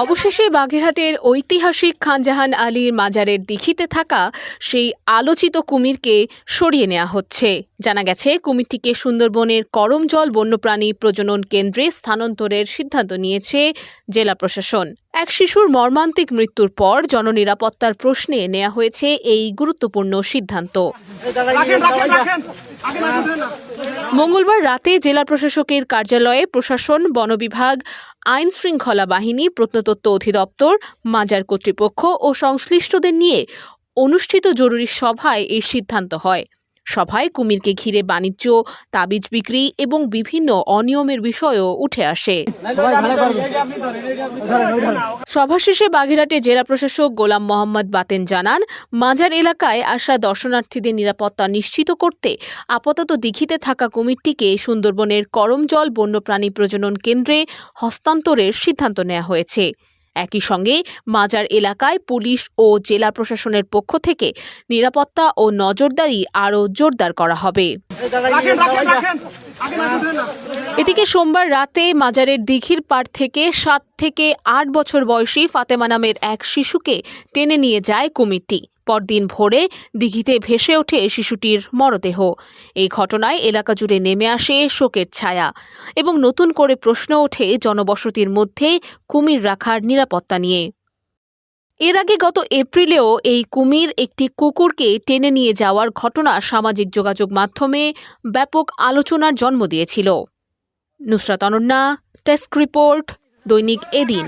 অবশেষে বাগেরহাটের ঐতিহাসিক খানজাহান আলীর মাজারের দিঘিতে থাকা সেই আলোচিত কুমিরকে সরিয়ে নেওয়া হচ্ছে। জানা গেছে, কুমিরটিকে সুন্দরবনের করমজল বন্যপ্রাণী প্রজনন কেন্দ্রে স্থানান্তরের সিদ্ধান্ত নিয়েছে জেলা প্রশাসন। এক শিশুর মর্মান্তিক মৃত্যুর পর জননিরাপত্তার প্রশ্নে নেওয়া হয়েছে এই গুরুত্বপূর্ণ সিদ্ধান্ত। মঙ্গলবার রাতে জেলা প্রশাসকের কার্যালয়ে প্রশাসন, বন বিভাগ, আইন শৃঙ্খলা বাহিনী, প্রত্নতত্ত্ব অধিদপ্তর, মাজার কর্তৃপক্ষ ও সংশ্লিষ্টদের নিয়ে অনুষ্ঠিত জরুরি সভায় এই সিদ্ধান্ত হয়। সভায় কুমিরকে ঘিরে বাণিজ্য, তাবিজ বিক্রি এবং বিভিন্ন অনিয়মের বিষয়ও উঠে আসে। সভা শেষে বাগেরহাটের জেলা প্রশাসক গোলাম মোহাম্মদ বাতেন জানান, মাজার এলাকায় আসা দর্শনার্থীদের নিরাপত্তা নিশ্চিত করতে আপাতত দিঘিতে থাকা কুমিরটিকে সুন্দরবনের করমজল বন্যপ্রাণী প্রজনন কেন্দ্রে হস্তান্তরের সিদ্ধান্ত নেওয়া হয়েছে। একই সঙ্গে মাজার এলাকায় পুলিশ ও জেলা প্রশাসনের পক্ষ থেকে নিরাপত্তা ও নজরদারি আরও জোরদার করা হবে। এদিকে সোমবার রাতে মাজারের দিঘির পাড় থেকে 7 থেকে 8 বছর বয়সী ফাতেমা নামের এক শিশুকে টেনে নিয়ে যায় কুমিরটি। পরদিন ভোরে দিঘিতে ভেসে ওঠে শিশুটির মরদেহ। এই ঘটনায় এলাকা জুড়ে নেমে আসে শোকের ছায়া এবং নতুন করে প্রশ্ন ওঠে জনবসতির মধ্যে কুমির রাখার নিরাপত্তা নিয়ে। এর আগে গত এপ্রিলেও এই কুমির একটি কুকুরকে টেনে নিয়ে যাওয়ার ঘটনা সামাজিক যোগাযোগ মাধ্যমে ব্যাপক আলোচনার জন্ম দিয়েছিল। নুসরাত অনন্যা, ডেস্ক রিপোর্ট, দৈনিক এদিন।